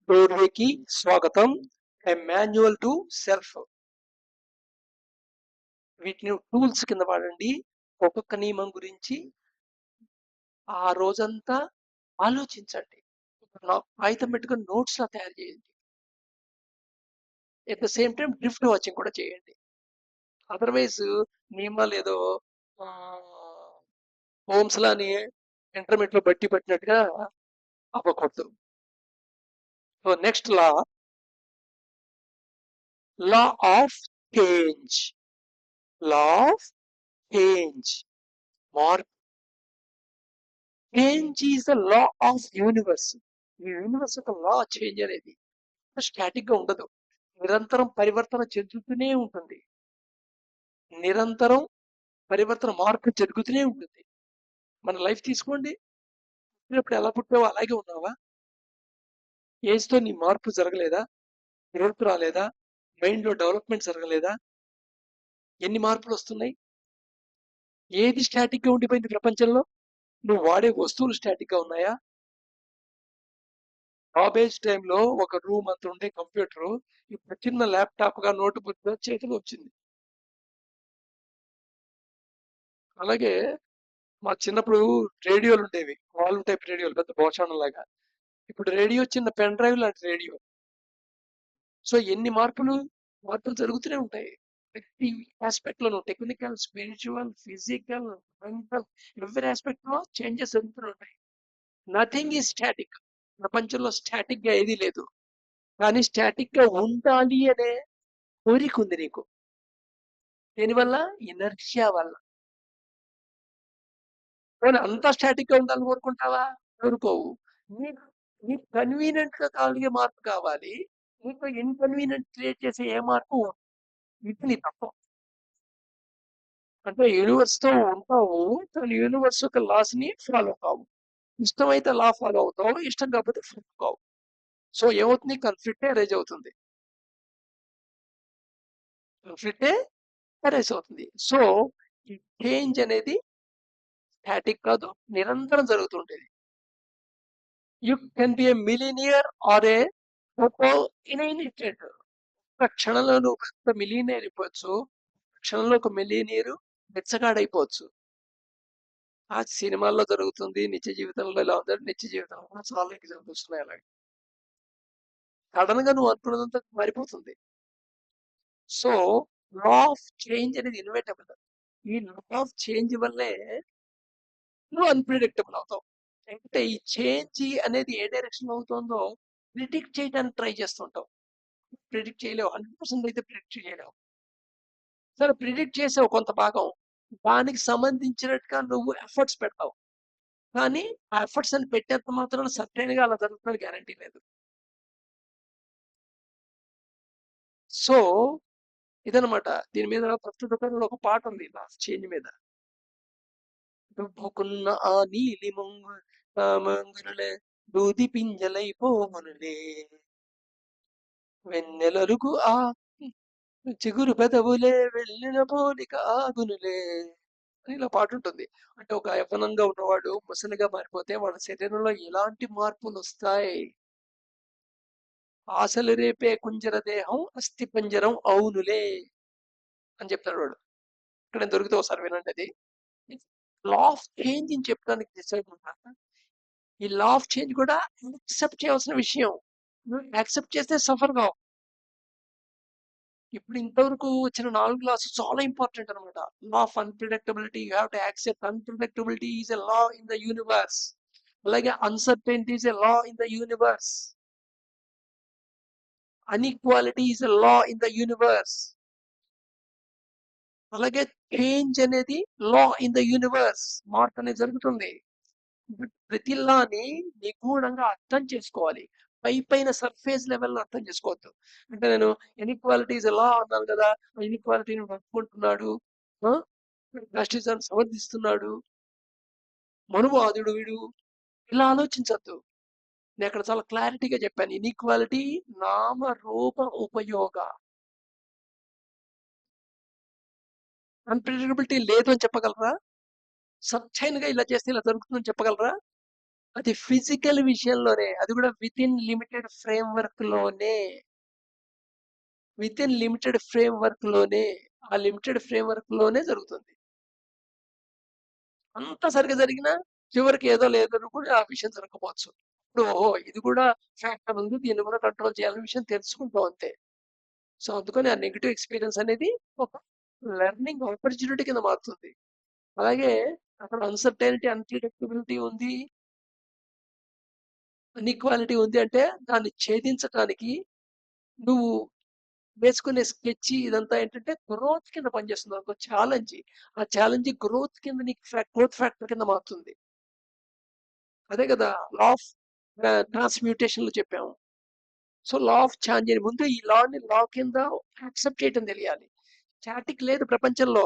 డోర్వేకి స్వాగతం. ఏ manual to self. వీటిని tools కింద వాడండి. ఒక్కొక్క నియమం గురించి ఆ రోజంతా ఆలోచించండి. కాగితం పెట్టుకుని నోట్స్ లా తయారు చేయండి. At the same time drift watching కూడా చేయండి. అదర్వైజ్ నియమాలు ఏదో హోమ్స్ లాని ఇంటర్మీడియట్ లో బట్టి పట్టినట్టుగా అవ్వకూడదు. So next law of change. Law of change, మార్పు. Change is the law of universe. ఈ యూనివర్స్ యొక్క లా చేంజ్ అనేది స్టాటిక్ గా ఉండదు, నిరంతరం పరివర్తన చెందుతూనే ఉంటుంది. నిరంతరం పరివర్తన, మార్పు జరుగుతూనే ఉంటుంది. మన లైఫ్ తీసుకోండి, పుట్టినప్పుడు ఎలా పుట్టావో అలాగే ఉన్నావా? ఏజ్ తో నీ మార్పు జరగలేదా? గ్రోత్ రాలేదా? మైండ్ లో డెవలప్మెంట్ జరగలేదా? ఎన్ని మార్పులు వస్తున్నాయి? ఏది స్టాటిక్ గా ఉండిపోయింది ప్రపంచంలో? నువ్వు వాడే వస్తువులు స్టాటిక్ గా ఉన్నాయా? కాలేజ్ టైంలో ఒక రూమ్ అంత ఉండే కంప్యూటర్ ఇప్పుడు చిన్న ల్యాప్టాప్ గా నోట్బుక్ గా చేతిలో వచ్చింది. అలాగే మా చిన్నప్పుడు రేడియోలు ఉండేవి, వాల్వ్ టైప్ రేడియోలు, పెద్ద భోషాణం లాగా. ఇప్పుడు రేడియో చిన్న పెన్ డ్రైవ్ లాంటి రేడియో. సో ఎన్ని మార్పులు జరుగుతూనే ఉంటాయి. ప్రతి ఆస్పెక్ట్ లోను, technical, spiritual, physical, mental, every aspect లో చేంజెస్ జరుగుతూనే ఉంటాయి. Nothing is static. ప్రపంచంలో స్టాటిక్ గా ఏదీ లేదు. కానీ స్టాటిక్ గా ఉండాలి అనే కోరిక ఉంది నీకు. దేనివల్ల? ఇనర్షియా వల్ల. అంతా స్టాటిక్ గా ఉండాలని కోరుకుంటావా? కోరుకోవు. నీకు నీకు కన్వీనియంట్ గా కలిగే మార్పు కావాలి. నీకు ఇన్కన్వీనియంట్ క్రియేట్ చేసే ఏ మార్పు, ఇది నీ తప్ప. అంటే యూనివర్స్ తో ఉంటావు, కానీ యూనివర్స్ యొక్క లాస్ ని ఫాలో కావు. ఇష్టమైతే లా ఫాలో అవుతావు, ఇష్టం కాకపోతే ఫాలో కావు. సో ఏమవుతుంది? కన్ఫ్లిక్ట్ అరేజ్ అవుతుంది. కన్ఫ్లిక్ట్ అరేజ్ అవుతుంది. సో ఈ చేంజ్ అనేది స్టాటిక్ కాదు, నిరంతరం జరుగుతుంటేది. You can be a millionaire or a indebted. ఒక క్షణంలో నువ్వు పెద్ద మిలీనియర్ అయిపోవచ్చు, క్షణంలో ఒక మిలీనియర్ బెచ్చగాడైపోవచ్చు. ఆ సినిమాల్లో జరుగుతుంది, నిత్య జీవితంలో ఎలా ఉందంటే నిత్య జీవితంలో కూడా చాలా ఎగ్జాంపుల్స్ ఉన్నాయి అలాగే. సడన్ గా నువ్వు అనుకున్నదంతా మారిపోతుంది. సో లా ఆఫ్ చేంజ్ అనేది ఇన్వైటబుల్. ఈ లా ఆఫ్ చేంజ్ వల్లే నువ్వు అన్ప్రిడిక్టబుల్ అవుతావు. అంటే ఈ చేంజ్ అనేది ఏ డైరెక్షన్ అవుతుందో ప్రిడిక్ట్ చేయడానికి ట్రై చేస్తుంటావు. ప్రిడిక్ట్ చేయలేవు, 100% అయితే ప్రిడిక్ట్ చేయలేవు. సరే ప్రిడిక్ట్ చేసావు కొంత భాగం, దానికి సంబంధించినట్టుగా నువ్వు ఎఫర్ట్స్ పెడతావు. కానీ ఆ ఎఫర్ట్స్ అని పెట్టేంత మాత్రం సర్టైన్ గా అలా జరుగుతుంది గ్యారంటీ లేదు. సో ఇదనమాట. దీని మీద ప్రస్తుత ఒక పాట ఉంది లాస్ట్ చేంజ్ మీద. దుబ్బుకున్న ఆ నీలి మంగులే దూది పింజలైపోమనులే, వెన్నెలరుగు ఆ చిగురు పెదవులే వెళ్ళిన పోలిక ఆగునులే అని ఇలా పాట ఉంటుంది. అంటే ఒక యవ్వనంగా ఉన్నవాడు ముసలిగా మారిపోతే వాళ్ళ శరీరంలో ఎలాంటి మార్పులు వస్తాయి? ఆశలు రేపే కుంజర దేహం అస్థి పంజరం అవునులే అని చెప్తాడు వాడు. ఇక్కడ దొరికితే ఒకసారి వినండి అది. లా ఆఫ్ చేంజ్ అని చెప్పడానికి డిసైడ్ ఉంటాను. ఈ లా ఆఫ్ చేంజ్ కూడా యాక్సెప్ట్ చేయాల్సిన విషయం. నువ్వు యాక్సెప్ట్ చేస్తే సఫర్ కావు. ఇప్పుడు ఇంతవరకు వచ్చిన 4 క్లాసెస్ చాలా ఇంపార్టెంట్ అనమాట. Law of unpredictability, you have to accept unpredictability is a law in the universe. అలాగే uncertainty is a law in the universe. Inequality is a law in the universe. అలాగే change అనేది law in the universe. మార్పు అనేది జరుగుతుంది. ప్రతి లాని నిగూఢంగా అర్థం చేసుకోవాలి. పైన సర్ఫేస్ లెవెల్లో అర్థం చేసుకోవద్దు. అంటే నేను ఇన్ఈక్వాలిటీ ఇస్ లా అన్నాను కదా, ఇన్ఈక్వాలిటీని పట్టుకుంటున్నాడు, జస్టిస్ సమర్థిస్తున్నాడు, మనువాదుడు వీడు, ఇలా ఆలోచించద్దు. నేను అక్కడ చాలా క్లారిటీగా చెప్పాను. ఇన్ఈక్వాలిటీ నామ రూప ఉపయోగ. అన్ప్రెడిక్టబిలిటీ లేదు అని చెప్పగలరా? సర్టైన్ గా ఇలా చేస్తే ఇలా జరుగుతుందని చెప్పగలరా? అది ఫిజికల్ విషయంలోనే, అది కూడా విత్ ఇన్ లిమిటెడ్ ఫ్రేమ్వర్క్ లోనే, విత్ ఇన్ లిమిటెడ్ ఫ్రేమ్వర్క్ లోనే, ఆ లిమిటెడ్ ఫ్రేమ్వర్క్ లోనే జరుగుతుంది. అంత సరిగ్గా జరిగినా చివరికి ఏదో లేదని కూడా ఆ విషయం జరగకపోవచ్చు. ఇప్పుడు ఓహో ఇది కూడా ఫ్యాక్టర్ ఉంది, దీన్ని కూడా కంట్రోల్ చేయాలనే విషయం తెలుసుకుంటాం అంతే. సో అందుకని ఆ నెగిటివ్ ఎక్స్పీరియన్స్ అనేది ఒక లెర్నింగ్ ఆపర్చునిటీ కింద మారుతుంది. అలాగే అక్కడ అన్సర్టైనిటీ, అన్ప్రిడిక్టబిలిటీ ఉంది, అన్ఈక్వాలిటీ ఉంది అంటే దాన్ని ఛేదించడానికి నువ్వు వేసుకునే స్కెచ్ ఇదంతా ఏంటంటే గ్రోత్ కింద పనిచేస్తుంది. ఒక ఛాలెంజ్, ఆ ఛాలెంజ్ గ్రోత్ కింద నీకు గ్రోత్ ఫ్యాక్టర్ కింద మారుతుంది. అదే కదా లా ఆఫ్ ట్రాన్స్మ్యూటేషన్ లో చెప్పాము. సో లా ఆఫ్ ఛాంజ్ అని ముందు ఈ లాని లా కింద యాక్సెప్ట్ చేయడం తెలియాలి. స్టాటిక్ లేదు ప్రపంచంలో,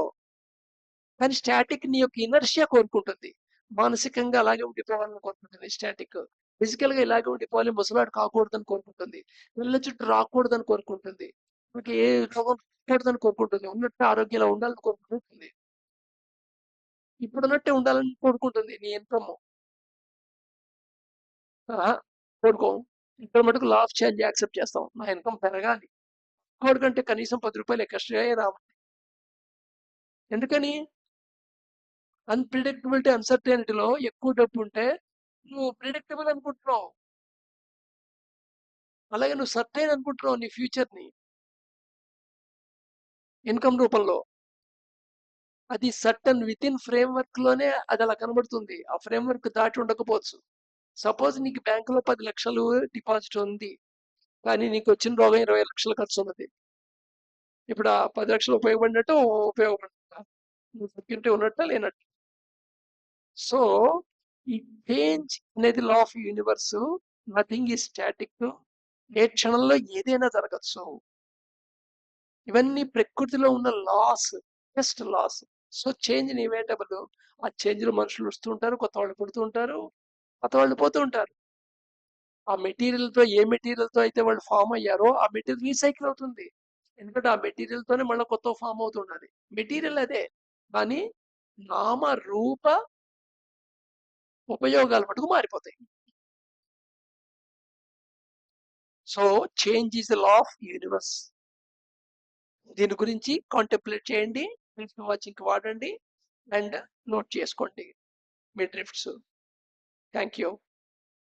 కానీ స్టాటిక్ నీ యొక్క ఇనర్షియా కోరుకుంటుంది. మానసికంగా అలాగే ఉండిపోవాలని కోరుకుంటుంది స్టాటిక్. ఫిజికల్ గా ఇలాగే ఉండిపోవాలి, ముసలాడు కాకూడదని కోరుకుంటుంది, పిల్ల చుట్టూ రాకూడదని కోరుకుంటుంది, మనకి ఏ రోగం రాకూడదని కోరుకుంటుంది, ఉన్నట్టు ఆరోగ్యంగా ఉండాలని కోరుకుంటుంది, ఇప్పుడున్నట్టే ఉండాలని కోరుకుంటుంది. నీ ఇన్కమ్ కోరుకో, ఇక్కడ మటుకు లా ఆఫ్ చేంజ్ యాక్సెప్ట్ చేస్తాం. నా ఇన్కమ్ పెరగాలి, కోడికంటే కనీసం 10 రూపాయలు ఎక్స్ట్రా రావాలి. ఎందుకని? అన్ప్రిడిక్టబిలిటీ, అన్సర్టైనిటీలో ఎక్కువ డబ్బు ఉంటే నువ్వు ప్రిడిక్టబుల్ అనుకుంటున్నావు, అలాగే నువ్వు సర్టైన్ అనుకుంటున్నావు నీ ఫ్యూచర్ ని ఇన్కమ్ రూపంలో. అది సర్టన్ విత్ ఇన్ ఫ్రేమ్వర్క్ లోనే అది అలా కనబడుతుంది, ఆ ఫ్రేమ్వర్క్ దాటి ఉండకపోవచ్చు. సపోజ్ నీకు బ్యాంకులో 10 లక్షలు డిపాజిట్ ఉంది, కానీ నీకు వచ్చిన రోగం 20 లక్షలు ఖర్చు ఉన్నది. ఇప్పుడు ఆ 10 లక్షలు ఉపయోగపడినట్టు ఉపయోగపడుతుందా? నువ్వు సెక్యూరిటీ ఉన్నట్టు లేనట్టు. సో ఈ చేంజ్ అనేది law of universe, nothing is static, ఏ క్షణంలో ఏదైనా జరగచ్చు. ఇవన్నీ ప్రకృతిలో ఉన్న laws, just laws. So change inevitable. ఆ చేంజ్ లో మనుషులు వస్తూ ఉంటారు, కొత్త వాళ్ళు పుడుతూ ఉంటారు, కొత్త వాళ్ళు పోతూ ఉంటారు. ఆ మెటీరియల్ తో, ఏ మెటీరియల్ తో అయితే వాళ్ళు ఫామ్ అయ్యారో ఆ మెటీరియల్ రీసైకిల్ అవుతుంది, ఎందుకంటే ఆ మెటీరియల్ తోనే మళ్ళీ కొత్త ఫామ్ అవుతుండాలి. మెటీరియల్ అదే, కానీ నామ రూప ఉపయోగాలు మటుకు మారిపోతాయి. So change is the law of universe. దీని గురించి కాంటెంప్లేట్ చేయండి, వాచింగ్ వాడండి, అండ్ నోట్ చేసుకోండి మీ డ్రిఫ్ట్స్. Thank you.